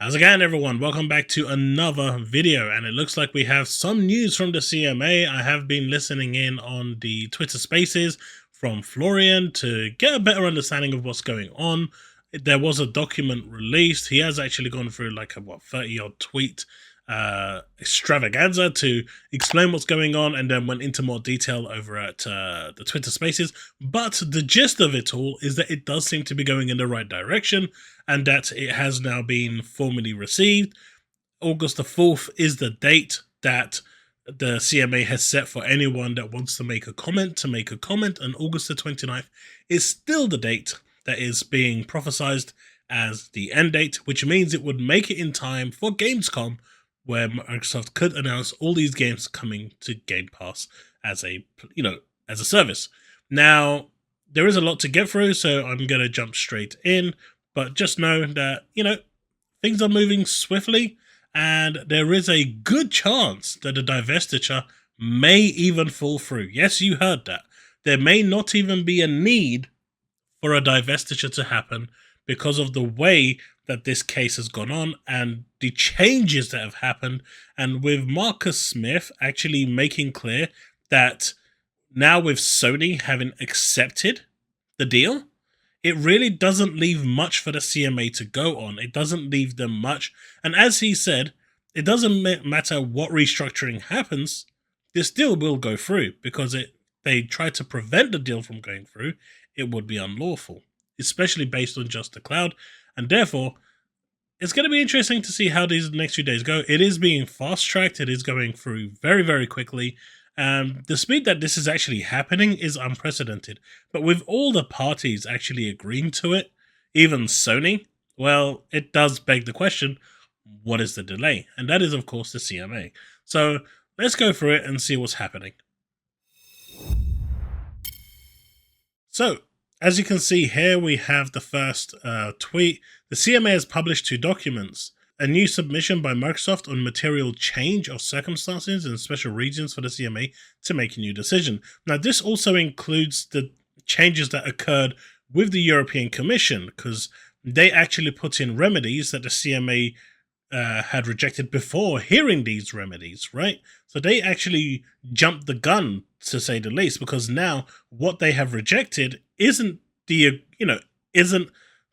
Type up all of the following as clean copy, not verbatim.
How's it going, everyone? Welcome back to another video, and it looks like we have some news from the CMA. I have been listening in on the Twitter Spaces from Florian to get a better understanding of what's going on. There was a document released. He has actually gone through like a 30-odd tweet extravaganza to explain what's going on, and then went into more detail over at the Twitter Spaces. But the gist of it all is that it does seem to be going in the right direction, and that it has now been formally received. August the 4th is the date that the CMA has set for anyone that wants to make a comment, and August the 29th is still the date that is being prophesized as the end date, which means it would make it in time for Gamescom, where Microsoft could announce all these games coming to Game Pass as a service. Now, there is a lot to get through, so I'm going to jump straight in, but just know that, things are moving swiftly, and there is a good chance that the Divestiture may even fall through. Yes, you heard that. There may not even be a need for a Divestiture to happen because of the way that this case has gone on and the changes that have happened, and with Marcus Smith actually making clear that now with Sony having accepted the deal, it really doesn't leave much for the CMA to go on. It doesn't leave them much. And as he said, it doesn't matter what restructuring happens, this deal will go through, because they try to prevent the deal from going through, it would be unlawful, especially based on just the cloud. And therefore, it's going to be interesting to see how these next few days go. It is being fast-tracked. It is going through very, very quickly. The speed that this is actually happening is unprecedented. But with all the parties actually agreeing to it, even Sony, well, it does beg the question, what is the delay? And that is, of course, the CMA. So let's go through it and see what's happening. So, as you can see here, we have the first tweet. The CMA has published 2 documents. A new submission by Microsoft on material change of circumstances in special regions for the CMA to make a new decision. Now, this also includes the changes that occurred with the European Commission, because they actually put in remedies that the CMA had rejected before hearing these remedies, right? So they actually jumped the gun, to say the least, because now what they have rejected isn't the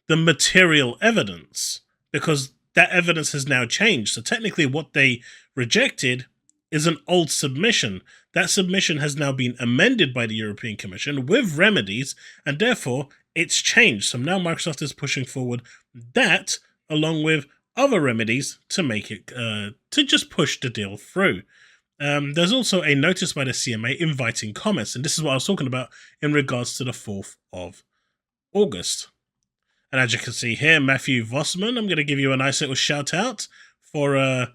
material evidence, because that evidence has now changed. So technically what they rejected is an old submission. That submission has now been amended by the European Commission with remedies, and therefore it's changed. So now Microsoft is pushing forward that, along with other remedies, to make it, to just push the deal through. There's also a notice by the CMA inviting comments, and this is what I was talking about in regards to the 4th of August. And as you can see here, Matthew Vossman, I'm going to give you a nice little shout out for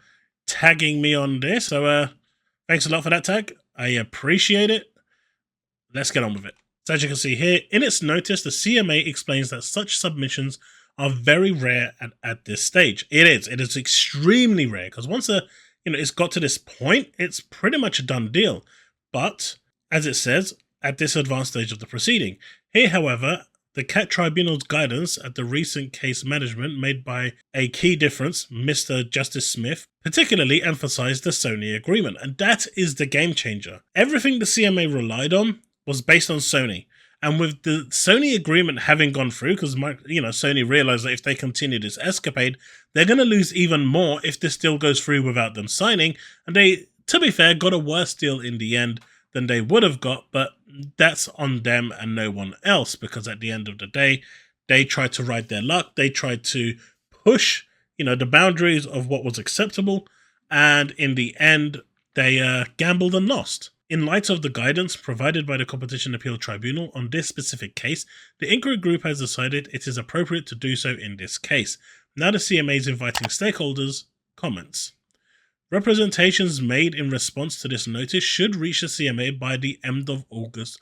tagging me on this. So thanks a lot for that tag. I appreciate it. Let's get on with it. So as you can see here, in its notice, the CMA explains that such submissions are very rare at this stage. It is extremely rare, because once it's got to this point, it's pretty much a done deal. But as it says, at this advanced stage of the proceeding. Here, however, the CAT Tribunal's guidance at the recent case management made by a key difference, Mr. Justice Smith, particularly emphasized the Sony agreement, and that is the game changer. Everything the CMA relied on was based on Sony. And with the Sony agreement having gone through, because Sony realized that if they continue this escapade, they're going to lose even more if this deal goes through without them signing. And they, to be fair, got a worse deal in the end than they would have got, but that's on them and no one else, because at the end of the day, they tried to ride their luck. They tried to push, the boundaries of what was acceptable, and in the end, they gambled and lost. In light of the guidance provided by the Competition Appeal Tribunal on this specific case, the inquiry group has decided it is appropriate to do so in this case. Now the CMA is inviting stakeholders' comments. Representations made in response to this notice should reach the CMA by the end of August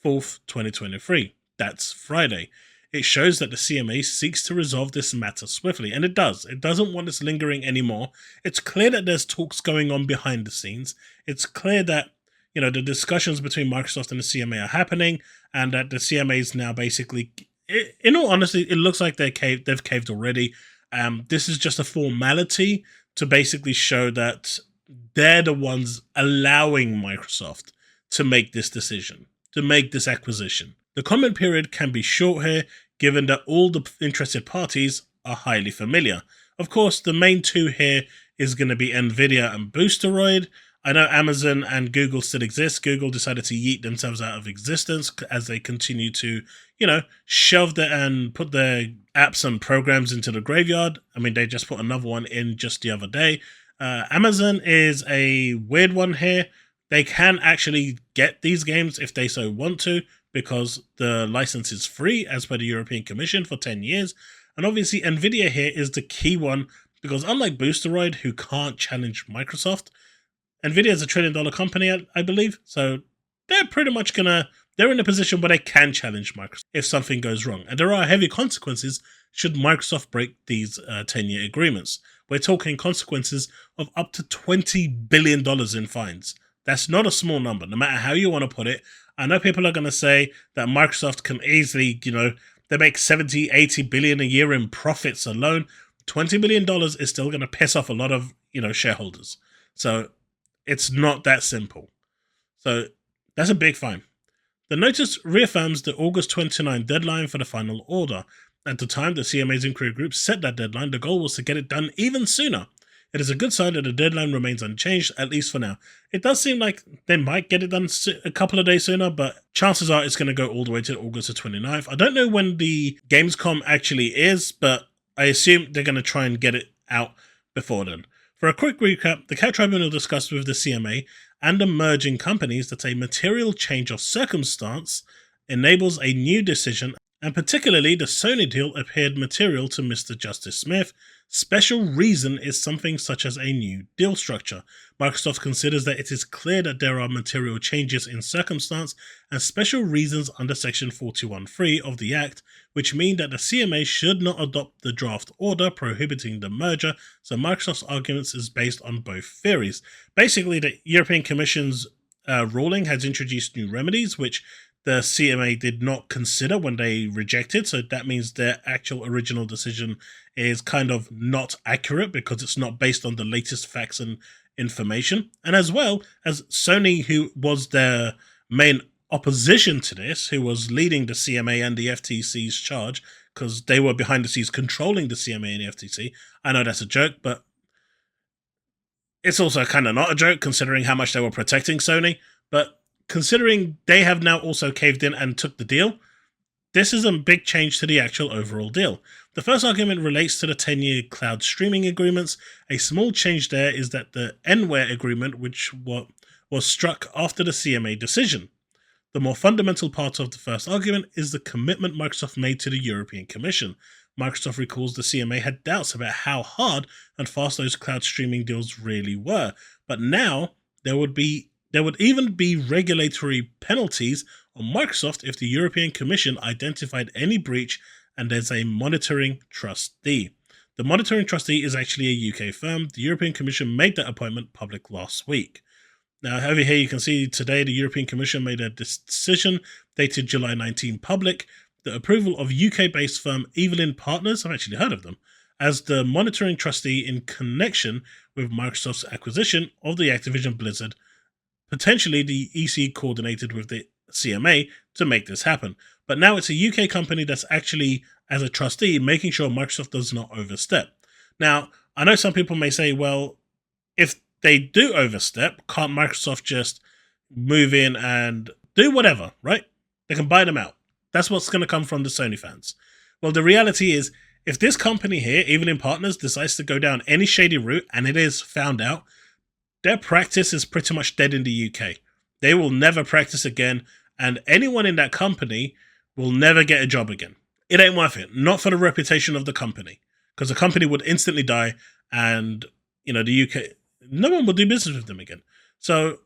4th, 2023. That's Friday. It shows that the CMA seeks to resolve this matter swiftly, and it does. It doesn't want this lingering anymore. It's clear that there's talks going on behind the scenes. It's clear that the discussions between Microsoft and the CMA are happening, and that the CMA is now basically, in all honesty, it looks like they've caved already, This is just a formality to basically show that they're the ones allowing Microsoft to make this decision, to make this acquisition. The comment period can be short here, given that all the interested parties are highly familiar. Of course, the main two here is going to be Nvidia and Boosteroid. I know Amazon and Google still exist. Google decided to yeet themselves out of existence as they continue to, shelve and put their apps and programs into the graveyard. I mean, they just put another one in just the other day. Amazon is a weird one here. They can actually get these games if they so want to, because the license is free as per the European Commission for 10 years. And obviously Nvidia here is the key one, because unlike Boosteroid, who can't challenge Microsoft, Nvidia is $1 trillion company, I believe, so they're pretty much they're in a position where they can challenge Microsoft if something goes wrong. And there are heavy consequences should Microsoft break these 10-year agreements. We're talking consequences of up to $20 billion in fines. That's not a small number, no matter how you want to put it. I know people are going to say that Microsoft can easily, they make 70, 80 billion a year in profits alone. $20 billion is still going to piss off a lot of, shareholders. So it's not that simple. So that's a big fine. The notice reaffirms the August 29 deadline for the final order. At the time the CMA's inquiry group set that deadline, the goal was to get it done even sooner. It is a good sign that the deadline remains unchanged, at least for now. It does seem like they might get it done a couple of days sooner, but chances are it's going to go all the way to August the 29th. I don't know when the Gamescom actually is, but I assume they're going to try and get it out before then. For a quick recap, the CAT Tribunal discussed with the CMA and the merging companies that a material change of circumstance enables a new decision, and particularly the Sony deal appeared material to Mr. Justice Smith. Special reason is something such as a new deal structure. Microsoft considers that it is clear that there are material changes in circumstance and special reasons under Section 41(3) of the Act, which mean that the CMA should not adopt the draft order prohibiting the merger, so Microsoft's arguments is based on both theories. Basically, the European Commission's ruling has introduced new remedies, which the CMA did not consider when they rejected, so that means their actual original decision is kind of not accurate because it's not based on the latest facts and information. And as well as Sony, who was their main opposition to this, who was leading the CMA and the FTC's charge, because they were behind the scenes controlling the CMA and the FTC. I know that's a joke, but it's also kind of not a joke considering how much they were protecting Sony. But considering they have now also caved in and took the deal, this is a big change to the actual overall deal. The first argument relates to the 10-year cloud streaming agreements. A small change there is that the Nware agreement, which was struck after the CMA decision. The more fundamental part of the first argument is the commitment Microsoft made to the European Commission. Microsoft recalls the CMA had doubts about how hard and fast those cloud streaming deals really were, but now there would even be regulatory penalties on Microsoft if the European Commission identified any breach, and there's a monitoring trustee. The monitoring trustee is actually a UK firm. The European Commission made that appointment public last week. Now, over here you can see today the European Commission made a decision dated July 19 public. The approval of UK-based firm Evelyn Partners, I've actually heard of them, as the monitoring trustee in connection with Microsoft's acquisition of the Activision Blizzard. Potentially, the EC coordinated with the CMA to make this happen. But now it's a UK company that's actually, as a trustee, making sure Microsoft does not overstep. Now, I know some people may say, well, if they do overstep, can't Microsoft just move in and do whatever, right? They can buy them out. That's what's going to come from the Sony fans. Well, the reality is, if this company here, Evelyn Partners, decides to go down any shady route, and it is found out, their practice is pretty much dead in the UK. They will never practice again, and anyone in that company will never get a job again. It ain't worth it. Not for the reputation of the company, because the company would instantly die, and the UK, no one will do business with them again. So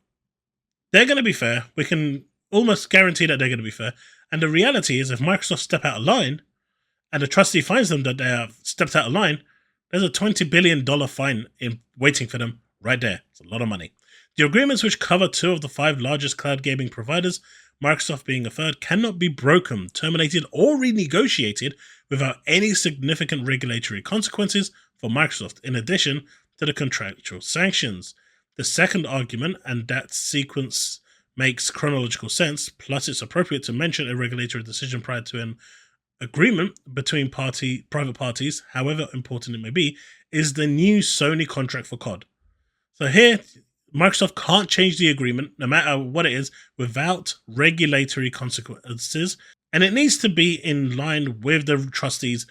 they're going to be fair. We can almost guarantee that they're going to be fair. And the reality is, if Microsoft step out of line, and the trustee finds them that they have stepped out of line, there's a $20 billion fine waiting for them right there. It's a lot of money. The agreements, which cover 2 of the 5 largest cloud gaming providers, Microsoft being a third, cannot be broken, terminated, or renegotiated without any significant regulatory consequences for Microsoft, in addition to the contractual sanctions. The second argument, and that sequence makes chronological sense, plus it's appropriate to mention a regulatory decision prior to an agreement between private parties, however important it may be, is the new Sony contract for COD. So here, Microsoft can't change the agreement, no matter what it is, without regulatory consequences, and it needs to be in line with the trustees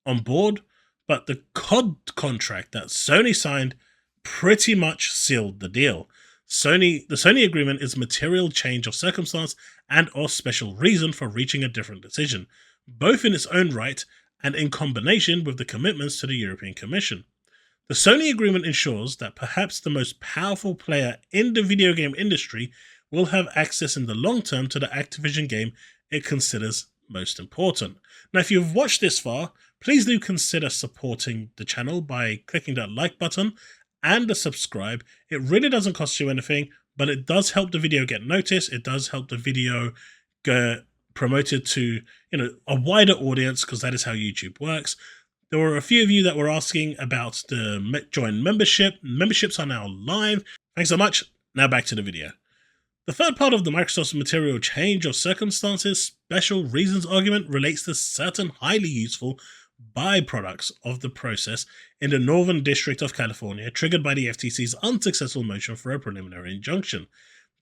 on board. But the COD contract that Sony signed pretty much sealed the deal. The Sony agreement is material change of circumstance and or special reason for reaching a different decision, both in its own right and in combination with the commitments to the European Commission. The Sony agreement ensures that perhaps the most powerful player in the video game industry will have access in the long term to the Activision game it considers most important. Now, if you've watched this far, please do consider supporting the channel by clicking that like button and the subscribe. It really doesn't cost you anything, but it does help the video get noticed. It does help the video get promoted to a wider audience, because that is how YouTube works. There were a few of you that were asking about the join membership. Memberships are now live. Thanks so much. Now back to the video. The third part of the Microsoft's material change of circumstances special reasons argument relates to certain highly useful byproducts of the process in the Northern District of California triggered by the FTC's unsuccessful motion for a preliminary injunction.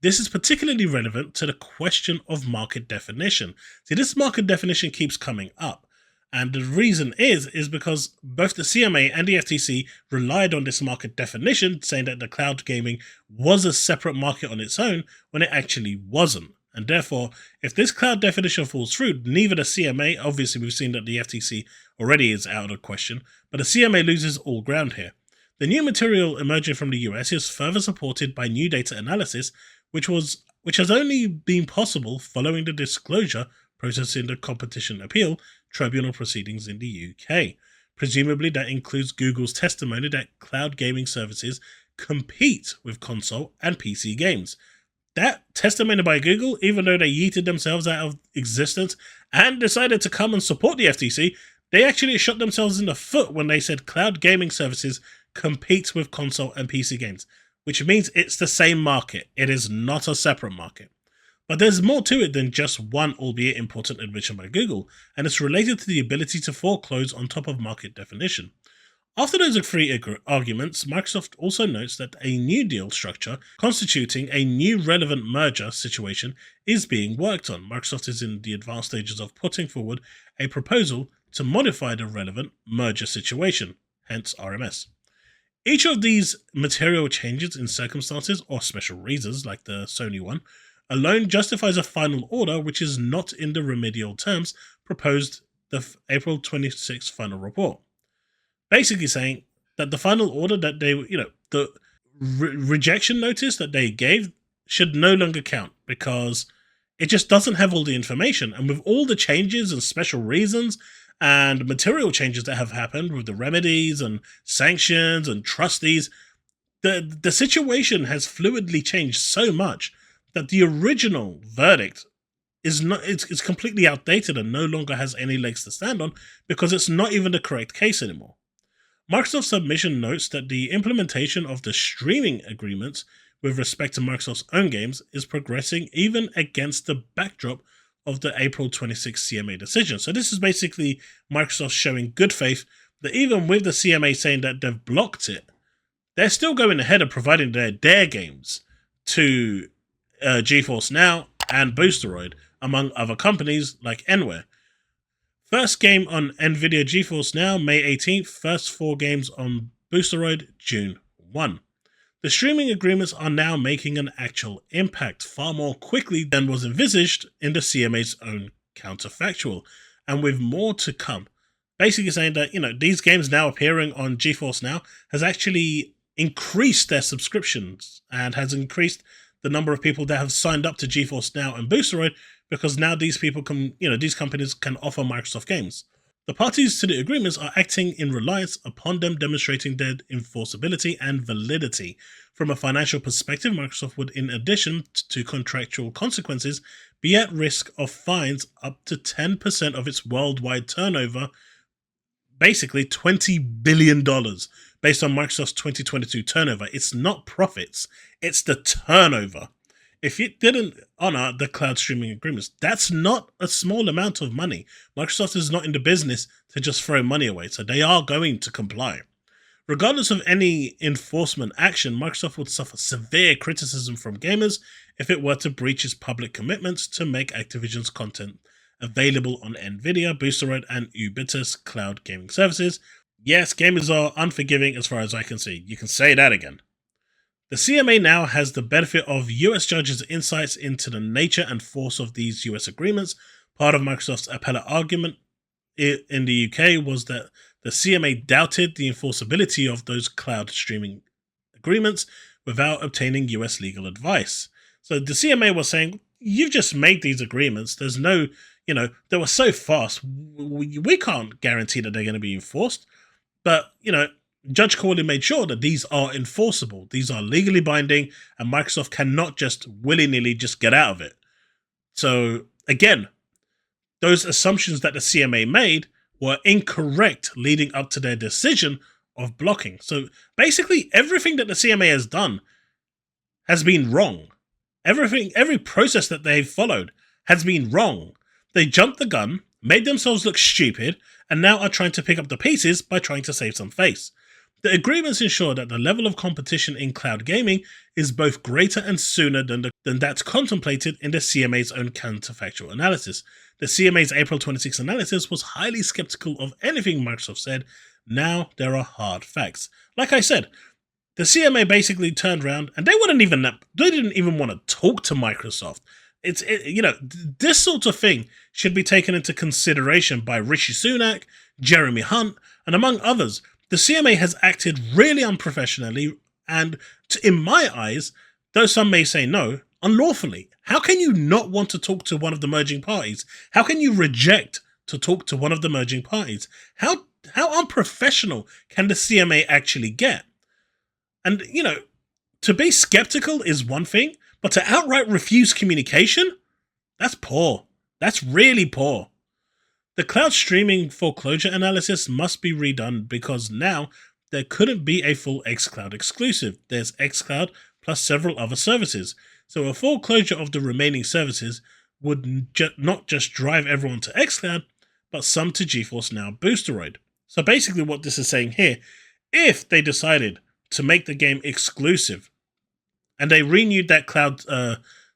This is particularly relevant to the question of market definition. See, this market definition keeps coming up. And the reason is because both the CMA and the FTC relied on this market definition, saying that the cloud gaming was a separate market on its own when it actually wasn't. And therefore, if this cloud definition falls through, neither the CMA, obviously we've seen that the FTC already is out of the question, but the CMA loses all ground here. The new material emerging from the US is further supported by new data analysis, which has only been possible following the disclosure process in the Competition Appeal Tribunal proceedings in the UK. Presumably that includes Google's testimony that cloud gaming services compete with console and PC games. That testimony by Google, even though they yeeted themselves out of existence and decided to come and support the FTC, they actually shot themselves in the foot when they said cloud gaming services compete with console and PC games, which means it's the same market. It is not a separate market. But there's more to it than just one, albeit important, admission by Google, and it's related to the ability to foreclose on top of market definition. After those three arguments, Microsoft also notes that a new deal structure constituting a new relevant merger situation is being worked on. Microsoft is in the advanced stages of putting forward a proposal to modify the relevant merger situation, hence RMS. Each of these material changes in circumstances or special reasons, like the Sony one, alone justifies a final order which is not in the remedial terms proposed the April 26th final report. Basically saying that the final order that they, the rejection notice that they gave should no longer count, because it just doesn't have all the information. And with all the changes and special reasons and material changes that have happened with the remedies and sanctions and trustees, the situation has fluidly changed so much that the original verdict is not, it's completely outdated and no longer has any legs to stand on, because it's not even the correct case anymore. Microsoft's submission notes that the implementation of the streaming agreements with respect to Microsoft's own games is progressing even against the backdrop of the April 26 CMA decision. So this is basically Microsoft showing good faith that even with the CMA saying that they've blocked it, they're still going ahead and providing their games to GeForce Now and Boosteroid, among other companies like Enware. First game on NVIDIA GeForce Now, May 18th. First 4 games on Boosteroid, June 1. The streaming agreements are now making an actual impact far more quickly than was envisaged in the CMA's own counterfactual, and with more to come. Basically saying that, these games now appearing on GeForce Now has actually increased their subscriptions and has increased the number of people that have signed up to GeForce Now and Boosteroid, because now these people can, these companies can offer Microsoft games. The parties to the agreements are acting in reliance upon them demonstrating their enforceability and validity. From a financial perspective, Microsoft would, in addition to contractual consequences, be at risk of fines up to 10% of its worldwide turnover, basically $20 billion, based on Microsoft's 2022 turnover. It's not profits, it's the turnover. If it didn't honor the cloud streaming agreements, that's not a small amount of money. Microsoft is not in the business to just throw money away, so they are going to comply. Regardless of any enforcement action, Microsoft would suffer severe criticism from gamers if it were to breach its public commitments to make Activision's content available on Nvidia, Boosteroid, and Ubisoft's cloud gaming services. Yes, gamers are unforgiving as far as I can see. You can say that again. The CMA now has the benefit of US judges' insights into the nature and force of these US agreements. Part of Microsoft's appellate argument in the UK was that the CMA doubted the enforceability of those cloud streaming agreements without obtaining US legal advice. So the CMA was saying, you've just made these agreements. There's no, they were so fast. We can't guarantee that they're going to be enforced. But, Judge Corley made sure that these are enforceable. These are legally binding, and Microsoft cannot just willy-nilly just get out of it. So, again, those assumptions that the CMA made were incorrect leading up to their decision of blocking. So, basically, everything that the CMA has done has been wrong. Every process that they've followed has been wrong. They jumped the gun, made themselves look stupid, and now are trying to pick up the pieces by trying to save some face. The agreements ensure that the level of competition in cloud gaming is both greater and sooner than that's contemplated in the CMA's own counterfactual analysis. The CMA's April 26 analysis was highly skeptical of anything Microsoft said. Now there are hard facts. Like I said, the CMA basically turned around and they didn't even want to talk to Microsoft. This sort of thing should be taken into consideration by Rishi Sunak, Jeremy Hunt, and among others. The CMA has acted really unprofessionally and, in my eyes, though some may say no, unlawfully. How can you not want to talk to one of the merging parties? How can you reject to talk to one of the merging parties? How unprofessional can the CMA actually get? And, to be skeptical is one thing, but to outright refuse communication? That's poor. That's really poor. The cloud streaming foreclosure analysis must be redone because now there couldn't be a full xCloud exclusive. There's xCloud plus several other services. So a foreclosure of the remaining services would not just drive everyone to xCloud, but some to GeForce Now Boosteroid. So basically what this is saying here, if they decided to make the game exclusive and they renewed that cloud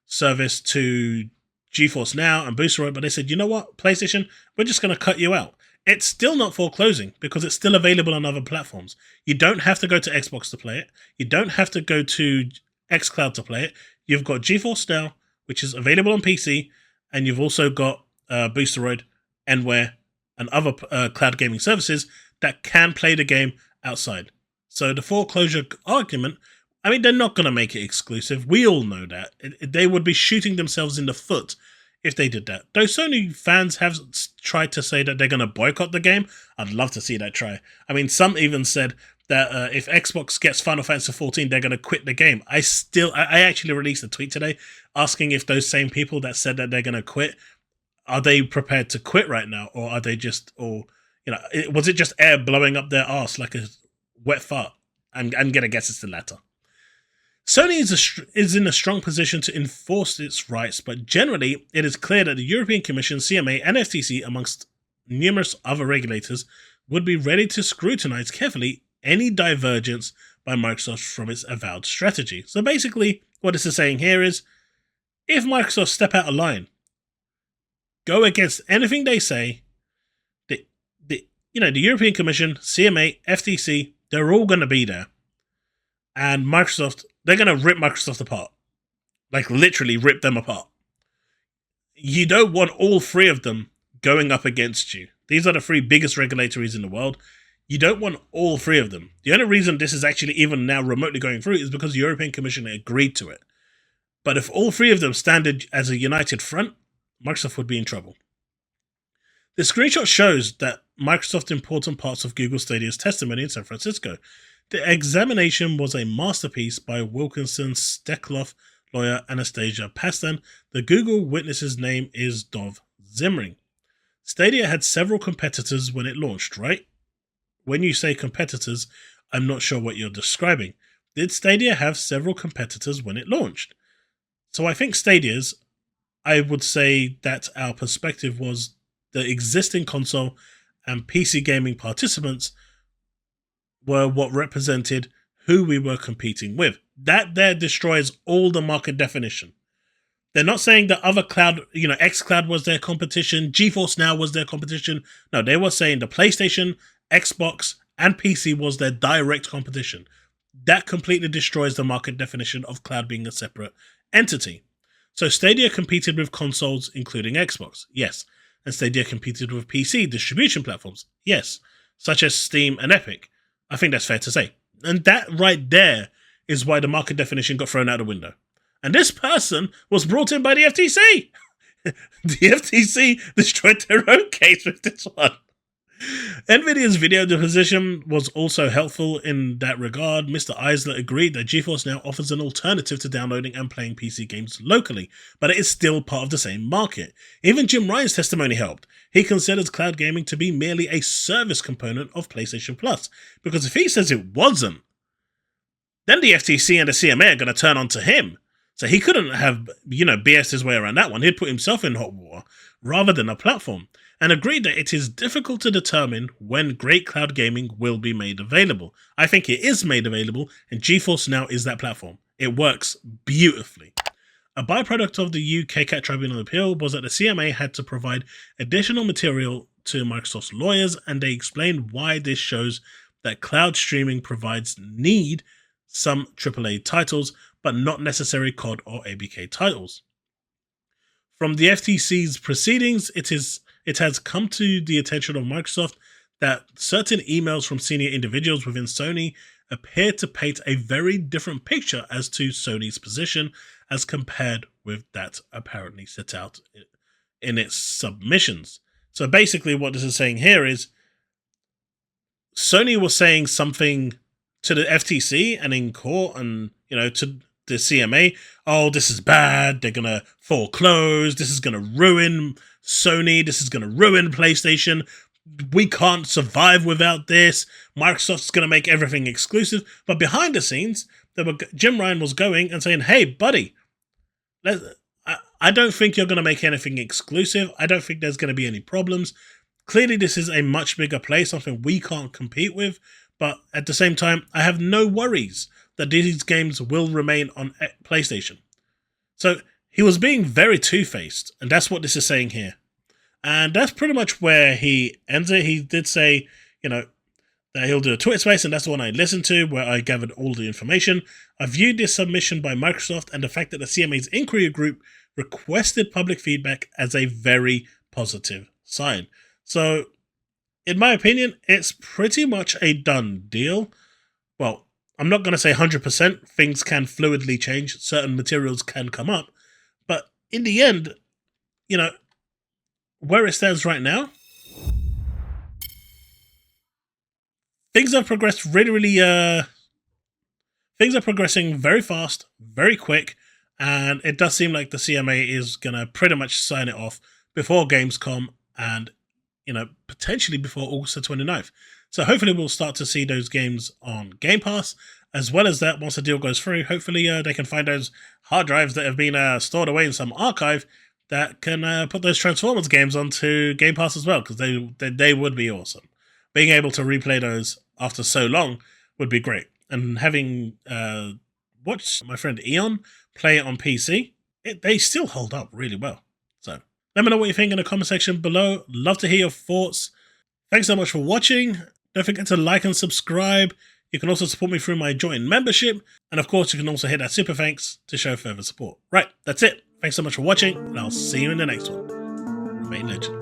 service to GeForce Now and Boosteroid, but they said, you know what, PlayStation, we're just going to cut you out. It's still not foreclosing because it's still available on other platforms. You don't have to go to Xbox to play it. You don't have to go to xCloud to play it. You've got GeForce Now, which is available on PC, and you've also got Boosteroid, Enware, and other cloud gaming services that can play the game outside. So the foreclosure argument, they're not going to make it exclusive. We all know that. They would be shooting themselves in the foot if they did that. Though Sony fans have tried to say that they're going to boycott the game, I'd love to see that try. Some even said that if Xbox gets Final Fantasy XIV, they're going to quit the game. I actually released a tweet today asking if those same people that said that they're going to quit, are they prepared to quit right now? Or are they was it just air blowing up their arse like a wet fart? I'm going to guess it's the latter. Sony is in a strong position to enforce its rights, but generally it is clear that the European Commission, CMA, and FTC, amongst numerous other regulators, would be ready to scrutinize carefully any divergence by Microsoft from its avowed strategy. So basically, what this is saying here is, if Microsoft step out of line, go against anything they say, the European Commission, CMA, FTC, they're all going to be there. And Microsoft, they're going to rip Microsoft apart. Like, literally rip them apart. You don't want all three of them going up against you. These are the three biggest regulatories in the world. You don't want all three of them. The only reason this is actually even now remotely going through is because the European Commission agreed to it. But if all three of them stand as a united front, Microsoft would be in trouble. The screenshot shows that Microsoft important parts of Google Stadia's testimony in San Francisco. The examination was a masterpiece by Wilkinson Steckloff lawyer Anastasia Pastan. The Google witness's name is Dov Zimring. Stadia had several competitors when it launched, right? When you say competitors, I'm not sure what you're describing. Did Stadia have several competitors when it launched? So I think Stadia's, I would say that our perspective was the existing console and PC gaming participants were what represented who we were competing with. That there destroys all the market definition. They're not saying that other cloud, xCloud was their competition, GeForce Now was their competition. No, they were saying the PlayStation, Xbox, and PC was their direct competition. That completely destroys the market definition of cloud being a separate entity. So Stadia competed with consoles, including Xbox, yes. And Stadia competed with PC distribution platforms, yes, such as Steam and Epic. I think that's fair to say. And that right there is why the market definition got thrown out the window. And this person was brought in by the FTC. The FTC destroyed their own case with this one. NVIDIA's video deposition was also helpful in that regard. Mr. Eisler agreed that GeForce Now offers an alternative to downloading and playing PC games locally, but it is still part of the same market. Even Jim Ryan's testimony helped. He considers cloud gaming to be merely a service component of PlayStation Plus, because if he says it wasn't, then the FTC and the CMA are going to turn on to him. So he couldn't have, BS his way around that one. He'd put himself in hot water rather than a platform, and agreed that it is difficult to determine when great cloud gaming will be made available. I think it is made available, and GeForce Now is that platform. It works beautifully. A byproduct of the UK CAT Tribunal appeal was that the CMA had to provide additional material to Microsoft's lawyers, and they explained why this shows that cloud streaming provides need some AAA titles, but not necessary COD or ABK titles. From the FTC's proceedings, it has come to the attention of Microsoft that certain emails from senior individuals within Sony appear to paint a very different picture as to Sony's position as compared with that apparently set out in its submissions. So basically what this is saying here is Sony was saying something to the FTC and in court and, to the CMA, oh, this is bad, they're going to foreclose, this is going to ruin Sony, this is going to ruin PlayStation, we can't survive without this, Microsoft's going to make everything exclusive. But behind the scenes, Jim Ryan was going and saying, hey, buddy, I don't think you're going to make anything exclusive, I don't think there's going to be any problems. Clearly, this is a much bigger play, something we can't compete with, but at the same time, I have no worries that these games will remain on PlayStation. So he was being very two-faced, and that's what this is saying here. And that's pretty much where he ends it. He did say, that he'll do a Twitter space, and that's the one I listened to, where I gathered all the information. I viewed this submission by Microsoft and the fact that the CMA's inquiry group requested public feedback as a very positive sign. So, in my opinion, it's pretty much a done deal. Well, I'm not going to say 100%. Things can fluidly change. Certain materials can come up. But in the end, where it stands right now, things have progressed things are progressing very fast, very quick, and it does seem like the CMA is going to pretty much sign it off before Gamescom and, potentially before August the 29th. So hopefully we'll start to see those games on Game Pass. As well as that, once the deal goes through, hopefully they can find those hard drives that have been stored away in some archive that can put those Transformers games onto Game Pass as well, because they would be awesome. Being able to replay those after so long would be great. And having watched my friend Eon play it on PC, they still hold up really well. So let me know what you think in the comment section below. Love to hear your thoughts. Thanks so much for watching. Don't forget to like and subscribe. You can also support me through my joint membership. And of course, you can also hit that super thanks to show further support. Right, that's it. Thanks so much for watching, and I'll see you in the next one. Remain legend.